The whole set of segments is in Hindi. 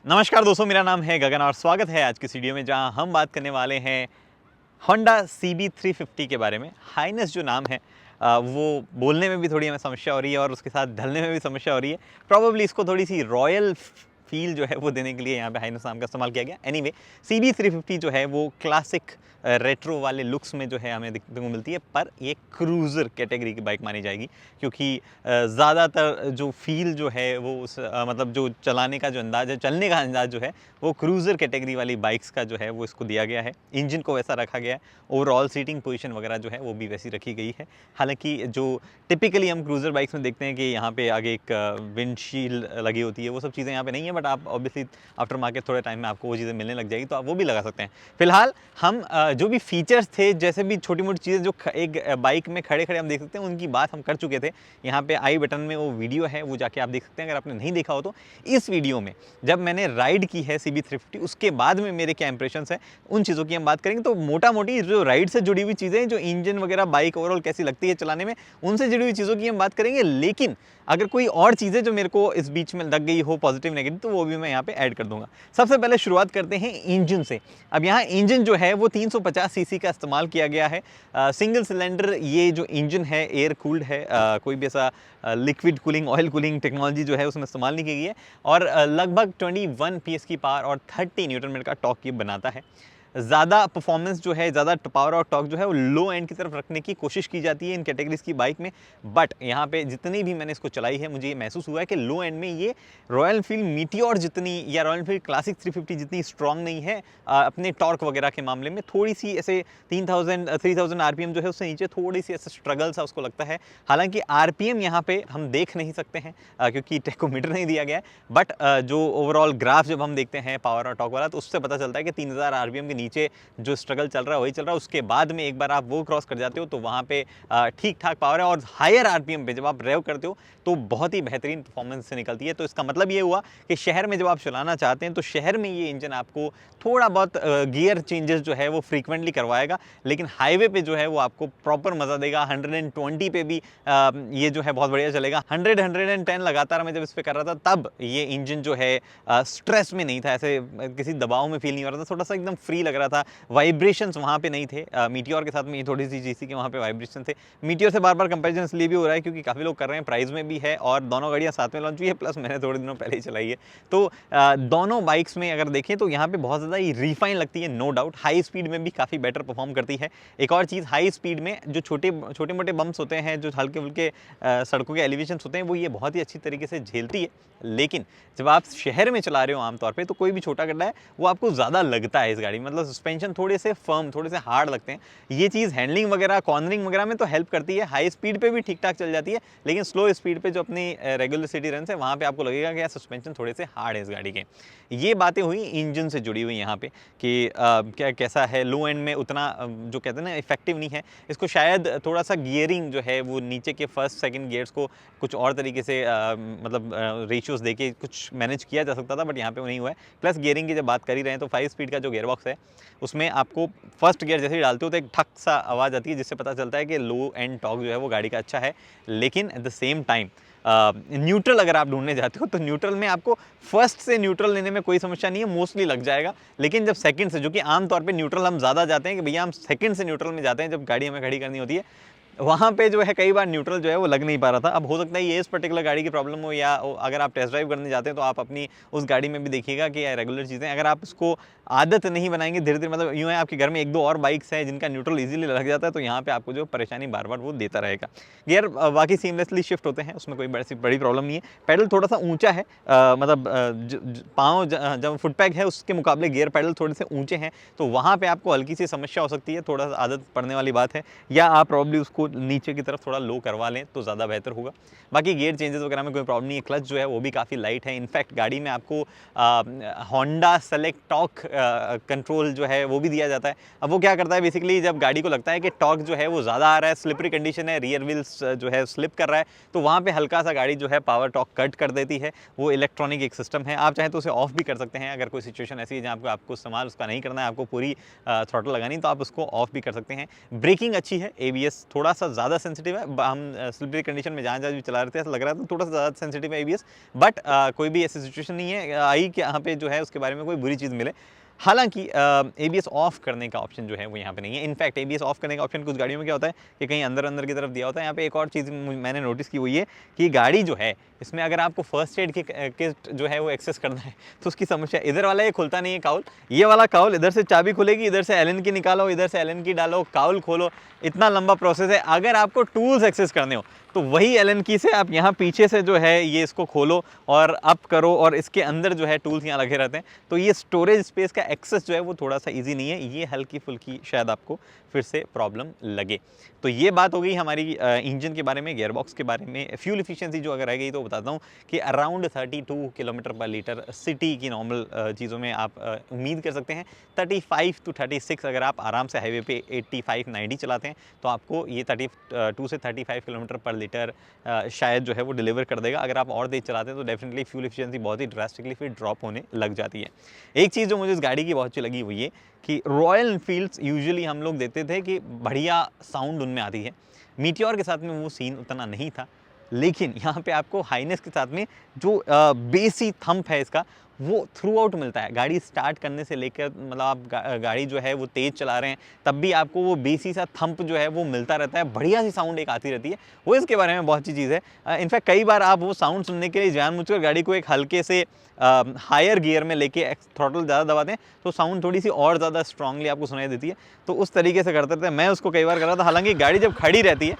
नमस्कार दोस्तों, मेरा नाम है गगन और स्वागत है आज की इस वीडियो में जहां हम बात करने वाले हैं होंडा CB350 के बारे में। हाइनेस जो नाम है वो बोलने में भी थोड़ी हमें समस्या हो रही है और उसके साथ ढलने में भी समस्या हो रही है। प्रॉबेबली इसको थोड़ी सी रॉयल फील जो है वो देने के लिए यहाँ पे हाइनेस नाम का इस्तेमाल किया गया। एनीवे CB350 जो है वो क्लासिक रेट्रो वाले लुक्स में जो है हमें देखने को मिलती है, पर ये क्रूज़र कैटेगरी की बाइक मानी जाएगी क्योंकि ज़्यादातर जो फील जो है वो उस मतलब जो चलाने का जो अंदाज़ है, चलने का अंदाज़ जो है वो क्रूज़र कैटेगरी वाली बाइक्स का जो है वो इसको दिया गया है। इंजन को वैसा रखा गया है, ओवरऑल सीटिंग पोजीशन वगैरह जो है वो भी वैसी रखी गई है। हालांकि जो टिपिकली हम क्रूज़र बाइक्स में देखते हैं कि यहाँ पे आगे एक विंडशील्ड लगी होती है, वो सब चीज़ें यहाँ पे नहीं है, बट आप ऑब्वियसली आफ्टर मार्केट थोड़े टाइम में आपको वो चीज़ें मिलने लग जाएगी तो आप वो भी लगा सकते हैं। फिलहाल हम जो भी फीचर्स थे, जैसे भी छोटी मोटी चीज़ें जो एक बाइक में खड़े खड़े हम देख सकते हैं, उनकी बात हम कर चुके थे। यहाँ पे आई बटन में वो वीडियो है, वो जाके आप देख सकते हैं अगर आपने नहीं देखा हो तो। इस वीडियो में जब मैंने राइड की है CB350, उसके बाद में मेरे क्या इंप्रेशंस हैं उन चीज़ों की हम बात करेंगे। तो मोटा मोटी जो राइड से जुड़ी हुई चीज़ें, जो इंजन वगैरह, बाइक ओवरऑल कैसी लगती है चलाने में, उनसे जुड़ी हुई चीज़ों की हम बात करेंगे। लेकिन अगर कोई और चीज़ें जो मेरे को इस बीच में लग गई हो पॉजिटिव नेगेटिव, तो वो भी मैं यहाँ पे ऐड कर दूंगा। सबसे पहले शुरुआत करते हैं इंजन से। अब यहाँ इंजन जो है वो 350 सीसी का इस्तेमाल किया गया है। सिंगल सिलेंडर ये जो इंजन है एयर कूल्ड है, कोई भी ऐसा liquid cooling, oil cooling technology जो है उसमें इस्तेमाल नहीं की गई है। और लगभग 21 PS की पावर और 30 न्यूटन मीटर का टॉर्क ये बनाता है। ज़्यादा परफॉर्मेंस जो है, ज़्यादा पावर और टॉर्क जो है वो लो एंड की तरफ रखने की कोशिश की जाती है इन कैटेगरीज की बाइक में। बट यहाँ पे जितनी भी मैंने इसको चलाई है, मुझे ये महसूस हुआ है कि लो एंड में ये रॉयल एनफील्ड मीटियोर जितनी या रॉयल एनफील्ड क्लासिक 350 जितनी स्ट्रॉन्ग नहीं है। अपने टॉर्क वगैरह के मामले में थोड़ी सी ऐसे 3000 RPM जो है उससे नीचे थोड़ी सी ऐसा स्ट्रगल सा उसको लगता है। हालांकि RPM यहाँ पे हम देख नहीं सकते हैं क्योंकि टेकोमीटर नहीं दिया गया है। बट जो ओवरऑल ग्राफ जब हम देखते हैं पावर और टॉर्क वाला, तो उससे पता चलता है कि 3000 RPM के नीचे जो स्ट्रगल चल रहा है वही चल रहा है। उसके बाद में एक बार आप वो क्रॉस कर जाते हो तो वहाँ पे ठीक ठाक पावर है, और हायर RPM पे जब आप रेव करते हो तो बहुत ही बेहतरीन परफॉर्मेंस से निकलती है। तो इसका मतलब ये हुआ कि शहर में जब आप चलाना चाहते हैं तो शहर में ये इंजन आपको थोड़ा बहुत गियर चेंजेस जो है वो फ्रीक्वेंटली करवाएगा, लेकिन हाईवे पे जो है वो आपको प्रॉपर मज़ा देगा। 120 पे भी ये जो है बहुत बढ़िया चलेगा। 110 लगातार मैं जब इस पर कर रहा था तब ये इंजन जो है स्ट्रेस में नहीं था, ऐसे किसी दबाव में फील नहीं हो रहा था, थोड़ा सा एकदम फ्री लग रहा था। वाइब्रेशंस वहाँ पे नहीं थे। मीटियोर के साथ में ये थोड़ी सी चीज़ थी कि वहाँ पे वाइब्रेशन थे। मीटियोर से बार बार कंपैरिजन इसलिए भी हो रहा है क्योंकि काफ़ी लोग कर रहे हैं, प्राइस में भी है और दोनों गाड़ियाँ साथ में लॉन्च हुई है, प्लस मैंने थोड़े दिनों पहले ही चलाई है। तो दोनों बाइक्स में अगर देखें तो यहाँ पे बहुत ज़्यादा ही रिफाइन लगती है, नो डाउट। हाई स्पीड में भी काफ़ी बेटर परफॉर्म करती है। एक और चीज़, हाई स्पीड में जो छोटे छोटे मोटे बम्प्स होते हैं, जो हल्के फुल्के सड़कों के एलिवेशन होते हैं, वो ये बहुत ही अच्छी तरीके से झेलती है। लेकिन जब आप शहर में चला रहे हो आमतौर पे, तो कोई भी छोटा गड्ढा है वो आपको ज़्यादा लगता है इस गाड़ी में। मतलब सस्पेंशन थोड़े से फर्म, थोड़े से हार्ड लगते हैं। ये चीज़ हैंडलिंग वगैरह, कॉर्नरिंग वगैरह में तो हेल्प करती है। हाई स्पीड पे भी ठीक ठाक चल जाती है, लेकिन स्लो स्पीड पे जो अपनी रेगुलर सिटी रन है वहाँ पे आपको लगेगा कि यार सस्पेंशन थोड़े से हार्ड है इस गाड़ी के। ये बातें हुई इंजन से जुड़ी हुई यहाँ पे कि क्या कैसा है। लो एंड में उतना जो कहते हैं ना इफेक्टिव नहीं है। इसको शायद थोड़ा सा गियरिंग जो है वो नीचे के फर्स्ट सेकंड गियर्स को कुछ और तरीके से मतलब रेशियोज देके कुछ मैनेज किया जा सकता था, बट यहाँ पे वो नहीं हुआ है। प्लस गियरिंग की जब बात कर ही रहे हैं तो 5 स्पीड का जो गियर बॉक्स है उसमें आपको फर्स्ट गियर जैसे ही डालते हो तो एक ठक सा आवाज़ आती है, जिससे पता चलता है कि लो एंड टॉर्क जो है वो गाड़ी का अच्छा है। लेकिन at the same time neutral अगर आप ढूंढने जाते हो तो न्यूट्रल में आपको फर्स्ट से न्यूट्रल लेने में कोई समस्या नहीं है, मोस्टली लग जाएगा। लेकिन जब सेकंड से, जो कि आमतौर पे न्यूट्रल हम ज़्यादा जाते हैं कि भैया हम सेकंड से न्यूट्रल में जाते हैं जब गाड़ी हमें खड़ी करनी होती है, वहाँ पे जो है कई बार न्यूट्रल जो है वो लग नहीं पा रहा था। अब हो सकता है ये इस पर्टिकुलर गाड़ी की प्रॉब्लम हो, या अगर आप टेस्ट ड्राइव करने जाते हैं तो आप अपनी उस गाड़ी में भी देखिएगा कि रेगुलर चीज़ें अगर आप इसको आदत नहीं बनाएंगे धीरे धीरे, मतलब यूँ है आपके घर में एक दो और बाइक्स हैं जिनका न्यूट्रल इजीली लग जाता है, तो यहाँ पे आपको जो परेशानी बार बार वो देता रहेगा। गियर बाकी सीमलेसली शिफ्ट होते हैं, उसमें कोई बड़ी प्रॉब्लम नहीं है। पैडल थोड़ा सा ऊंचा है, मतलब पाँव जब फुटपैग है उसके मुकाबले गियर पैडल थोड़े से ऊंचे हैं, तो वहाँ पर आपको हल्की सी समस्या हो सकती है, थोड़ा सा आदत पड़ने वाली बात है। या आप प्रॉब्ली उसको नीचे की तरफ थोड़ा लो करवा लें तो ज़्यादा बेहतर होगा। बाकी गियर चेंजेस वगैरह में कोई प्रॉब्लम नहीं है। क्लच जो है वो भी काफ़ी लाइट है। इनफैक्ट गाड़ी में आपको होंडा सेलेक्ट टॉर्क कंट्रोल जो है वो भी दिया जाता है। अब वो क्या करता है बेसिकली, जब गाड़ी को लगता है कि टॉर्क जो है वो ज़्यादा आ रहा है, स्लिपरी कंडीशन है, रियर व्हील्स जो है स्लिप कर रहा है, तो वहाँ पे हल्का सा गाड़ी जो है पावर टॉर्क कट कर देती है। वो इलेक्ट्रॉनिक एक सिस्टम है, आप चाहें तो उसे ऑफ भी कर सकते हैं। अगर कोई सिचुएशन ऐसी है जहाँ आपको इस्तेमाल उसका नहीं करना है, आपको पूरी थ्रॉटल लगानी, तो आप उसको ऑफ भी कर सकते हैं। ब्रेकिंग अच्छी है, ABS थोड़ा थोड़ा सा ज़्यादा सेंसिटिव है। हम स्लिपरी कंडीशन में जहाँ भी चला रहे थे ऐसा लग रहा था थोड़ा सा ज़्यादा सेंसिटिव है ABS, बट कोई भी ऐसी सिचुएशन नहीं है आई कि यहाँ पे जो है उसके बारे में कोई बुरी चीज़ मिले। हालांकि ABS ऑफ करने का ऑप्शन जो है वो यहाँ पे नहीं है। इनफैक्ट ABS ऑफ करने का ऑप्शन कुछ गाड़ियों में क्या होता है कि कहीं अंदर की तरफ दिया होता है। यहाँ पे एक और चीज़ मैंने नोटिस की वो ये कि गाड़ी जो है इसमें अगर आपको फर्स्ट एड किट जो है वो एक्सेस करना है तो उसकी समस्या, इधर वाला ये खुलता नहीं है काउल, ये वाला काउल इधर से चाबी खुलेगी, इधर से एलन की निकालो, इधर से एलन की डालो, काउल खोलो, इतना लंबा प्रोसेस है। अगर आपको टूल्स एक्सेस करने हो तो वही एलन की से आप यहाँ पीछे से जो है ये इसको खोलो और अप करो और इसके अंदर जो है टूल्स यहाँ लगे रहते हैं। तो ये स्टोरेज स्पेस का एक्सेस जो है वो थोड़ा सा इजी नहीं है, ये हल्की फुल्की शायद आपको फिर से प्रॉब्लम लगे। तो ये बात हो गई हमारी इंजन के बारे में। गियरबॉक्स के बारे में फ्यूल एफिशिएंसी जो अगर रह गई तो बताता हूँ कि अराउंड 32 किलोमीटर पर लीटर सिटी की नॉर्मल चीज़ों में आप उम्मीद कर सकते हैं। 35 to 36 अगर आप आराम से हाईवे पे 85-90 चलाते हैं तो आपको ये 32 से 35 किलोमीटर पर लीटर शायद जो है वो डिलीवर कर देगा। अगर आप और तेज चलाते हैं तो डेफिनेटली फ्यूल एफिशिएंसी बहुत ही ड्रास्टिकली फिर ड्रॉप होने लग जाती है। एक चीज़ जो मुझे इस गाड़ी की बहुत अच्छी लगी वो ये कि रॉयल एनफील्ड्स यूजुअली हम लोग देते थे कि बढ़िया साउंड उनमें आती है। मीटियोर के साथ में वो सीन उतना नहीं था, लेकिन यहाँ पे आपको हाइनेस के साथ में जो बेसी थंप है इसका वो थ्रू आउट मिलता है। गाड़ी स्टार्ट करने से लेकर मतलब आप गाड़ी जो है वो तेज़ चला रहे हैं तब भी आपको वो बेसी सा थंप जो है वो मिलता रहता है, बढ़िया सी साउंड एक आती रहती है। वो इसके बारे में बहुत अच्छी चीज़ है। इनफैक्ट कई बार आप वो साउंड सुनने के लिए जानबूझकर गाड़ी को एक हल्के से हायर गियर में लेके थ्रॉटल ज़्यादा दबाते हैं तो साउंड थोड़ी सी और ज़्यादा स्ट्रांगली आपको सुनाई देती है। तो उस तरीके से करते रहते हैं, मैं उसको कई बार कर रहा था। हालांकि गाड़ी जब खड़ी रहती है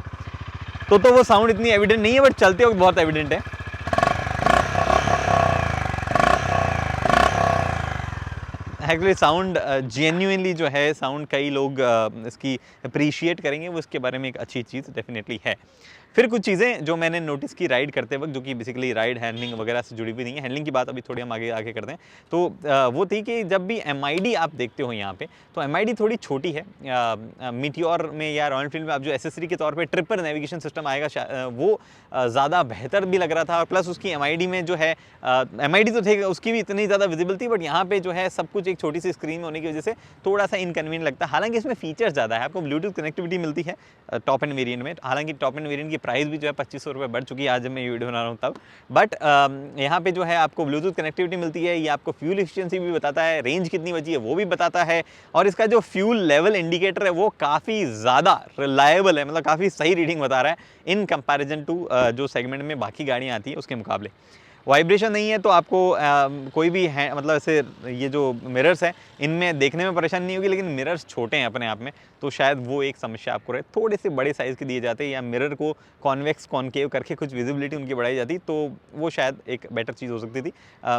तो वो साउंड इतनी एविडेंट नहीं है, बट चलते वक्त बहुत एविडेंट है। एक्चुअली साउंड जेन्युइनली जो है साउंड कई लोग इसकी अप्रिशिएट करेंगे, वो इसके बारे में एक अच्छी चीज़ डेफिनेटली है। फिर कुछ चीज़ें जो मैंने नोटिस की राइड करते वक्त, जो कि बेसिकली राइड हैंडलिंग वगैरह से जुड़ी हुई नहीं है, हैंडलिंग की बात अभी थोड़ी हम आगे आगे करते हैं। तो वो थी कि जब भी MID आप देखते हो यहाँ पे तो MID थोड़ी छोटी है। मीटियोर में या रॉयल एनफील्ड में आप जो एसेसरी के तौर पे ट्रिपर नेविगेशन सिस्टम आएगा वो ज़्यादा बेहतर भी लग रहा था। और प्लस उसकी MID में जो है MID तो थे उसकी भी इतनी ज़्यादा विजिबल थी, बट यहाँ पे जो है सब कुछ एक छोटी सी स्क्रीन होने की वजह से थोड़ा सा इनकन्वीनियंट लगता है। हालांकि इसमें फीचर्स ज़्यादा है, आपको ब्लूटूथ कनेक्टिविटी मिलती है टॉप एंड वेरिएंट में। हालांकि टॉप एंड वेरिएंट की प्राइस भी जो है 2500 रुपये बढ़ चुकी है आज जब मैं वीडियो बना रहा हूँ तब। बट यहाँ पे जो है आपको ब्लूटूथ कनेक्टिविटी मिलती है, ये आपको फ्यूल एफिशिएंसी भी बताता है, रेंज कितनी बची है वो भी बताता है, और इसका जो फ्यूल लेवल इंडिकेटर है वो काफ़ी ज़्यादा रिलायबल है, मतलब काफ़ी सही रीडिंग बता रहा है इन कंपैरिजन टू जो सेगमेंट में बाकी गाड़ियाँ आती हैं उसके मुकाबले। वाइब्रेशन नहीं है तो आपको कोई भी है, मतलब ऐसे ये जो मिरर्स हैं इनमें देखने में परेशानी नहीं होगी, लेकिन मिरर्स छोटे हैं अपने आप में तो शायद वो एक समस्या आपको रहे। थोड़े से बड़े साइज़ के दिए जाते हैं या मिरर को कॉन्वेक्स कॉनकेव करके कुछ विजिबिलिटी उनकी बढ़ाई जाती तो वो शायद एक बेटर चीज़ हो सकती थी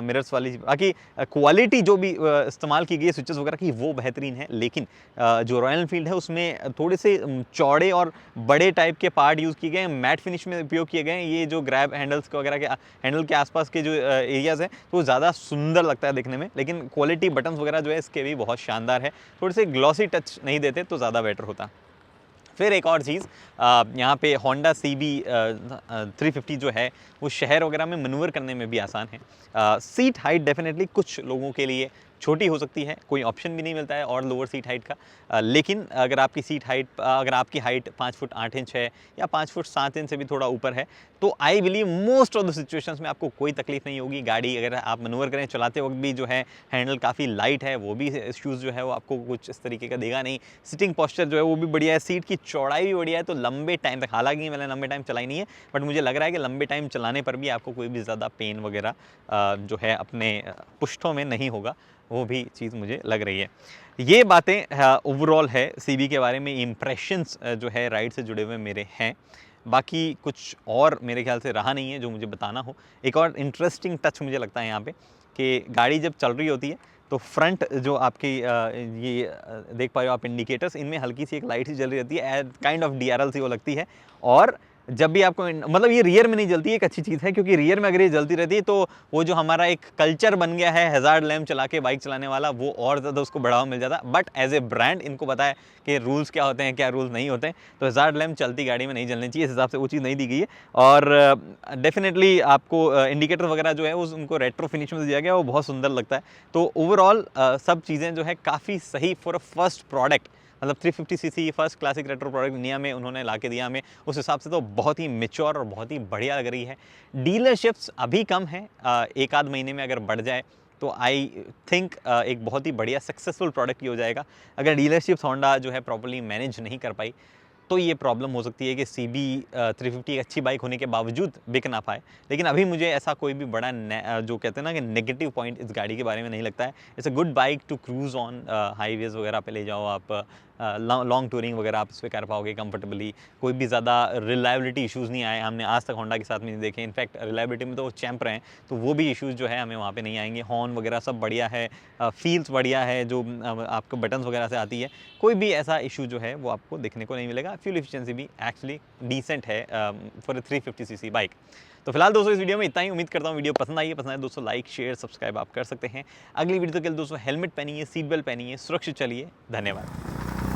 मिरर्स वाली। बाकी क्वालिटी जो भी इस्तेमाल की गई है स्विचेस वगैरह की वो बेहतरीन है, लेकिन जो रॉयल एनफील्ड है उसमें थोड़े से चौड़े और बड़े टाइप के पार्ट यूज़ किए गए हैं, मैट फिनिश में उपयोग किए गए हैं। ये जो ग्रैब हैंडल्स वगैरह के हैंडल के आसपास के जो एरियाज़ हैं तो वो ज़्यादा सुंदर लगता है दिखने में, लेकिन क्वालिटी बटन्स वगैरह जो है इसके भी बहुत शानदार है। थोड़े से ग्लॉसी टच नहीं देते तो ज़्यादा बेटर होता। फिर एक और चीज़ यहाँ पे होंडा CB 350 जो है वो शहर वगैरह में मनूवर करने में भी आसान है। सीट हाइट डेफिनेटली कुछ लोगों के लिए छोटी हो सकती है, कोई ऑप्शन भी नहीं मिलता है और लोअर सीट हाइट का। लेकिन अगर आपकी सीट हाइट अगर आपकी हाइट 5 फुट 8 इंच है या 5 फुट 7 इंच से भी थोड़ा ऊपर है तो I believe most of the situations में आपको कोई तकलीफ नहीं होगी। गाड़ी अगर आप मनूवर करें चलाते वक्त भी जो है हैंडल काफ़ी लाइट है, वो भी इश्यूज़ जो है वो आपको कुछ इस तरीके का देगा नहीं। सिटिंग पोस्चर जो है वो भी बढ़िया है, सीट की चौड़ाई भी बढ़िया है, तो लंबे टाइम तक, हालांकि मैंने लंबे टाइम चलाई नहीं है बट मुझे लग रहा है कि लंबे टाइम चलाने पर भी आपको कोई भी ज़्यादा पेन वगैरह जो है अपने पुष्ठों में नहीं होगा, वो भी चीज़ मुझे लग रही है। ये बातें ओवरऑल है CB के बारे में, इम्प्रेशंस जो है राइड से जुड़े हुए मेरे हैं। बाकी कुछ और मेरे ख्याल से रहा नहीं है जो मुझे बताना हो। एक और इंटरेस्टिंग टच मुझे लगता है यहाँ पे कि गाड़ी जब चल रही होती है तो फ्रंट जो आपकी ये देख पा रहे हो आप इंडिकेटर्स, इनमें हल्की सी एक लाइट सी जल रही रहती है, काइंड ऑफ DRL सी वो लगती है। और जब भी आपको मतलब ये रियर में नहीं जलती, एक अच्छी चीज़ है क्योंकि रियर में अगर ये जलती रहती है तो वो जो हमारा एक कल्चर बन गया है हैज़ार्ड लैम्प चला के बाइक चलाने वाला, वो और ज़्यादा उसको बढ़ावा मिल जाता। बट एज ए ब्रांड इनको पता है कि रूल्स क्या होते हैं, क्या रूल्स नहीं होते हैं, तो हैज़ार्ड लैम्प चलती गाड़ी में नहीं जलनी चाहिए, इस हिसाब से वो चीज़ नहीं दी गई है। और डेफिनेटली आपको इंडिकेटर वगैरह जो है उनको रेट्रो फिनिश में दिया गया, वो बहुत सुंदर लगता है। तो ओवरऑल सब चीज़ें जो है काफ़ी सही फॉर अ फर्स्ट प्रोडक्ट मतलब 350 CC first classic retro product India में उन्होंने ला के दिया हमें, उस हिसाब से तो बहुत ही मैच्योर और बहुत ही बढ़िया लग रही है। डीलरशिप्स अभी कम है, एक आध महीने में अगर बढ़ जाए तो आई थिंक एक बहुत ही बढ़िया सक्सेसफुल प्रोडक्ट ही हो जाएगा। अगर डीलरशिप्स होंडा जो है प्रॉपर्ली मैनेज नहीं कर पाई तो ये प्रॉब्लम हो सकती है कि CB 350 एक अच्छी बाइक होने के बावजूद बिक ना पाए। लेकिन अभी मुझे ऐसा कोई भी बड़ा जो कहते हैं ना कि नेगेटिव पॉइंट इस गाड़ी के बारे में नहीं लगता है। It's a good bike to cruise on highways वगैरह पे ले जाओ आप, लॉन्ग टूरिंग वगैरह आप इस पे कर पाओगे कंफर्टेबली। कोई भी ज़्यादा रिलायबिलिटी इश्यूज़ नहीं आए, हमने आज तक होंडा के साथ में नहीं देखे। इनफैक्ट रिलायबिलिटी में तो वो चैंप रहे हैं, तो वो भी इश्यूज़ जो है हमें वहाँ पे नहीं आएंगे। हॉर्न वगैरह सब बढ़िया है, फील्स बढ़िया है जो आपको बटन्स वगैरह से आती है, कोई भी ऐसा इशू जो है वो आपको देखने को नहीं मिलेगा। फ्यूल एफिशिएंसी भी एक्चुअली डिसेंट है फॉर अ 350 सीसी बाइक। तो फिलहाल दोस्तों इस वीडियो में इतना ही। उम्मीद करता हूँ वीडियो पसंद आई है। पसंद आए दोस्तों लाइक शेयर सब्सक्राइब आप कर सकते हैं। अगली वीडियो तक के लिए दोस्तों हेलमेट पहनिए, सीट बेल्ट पहनिए, सुरक्षित चलिए। धन्यवाद।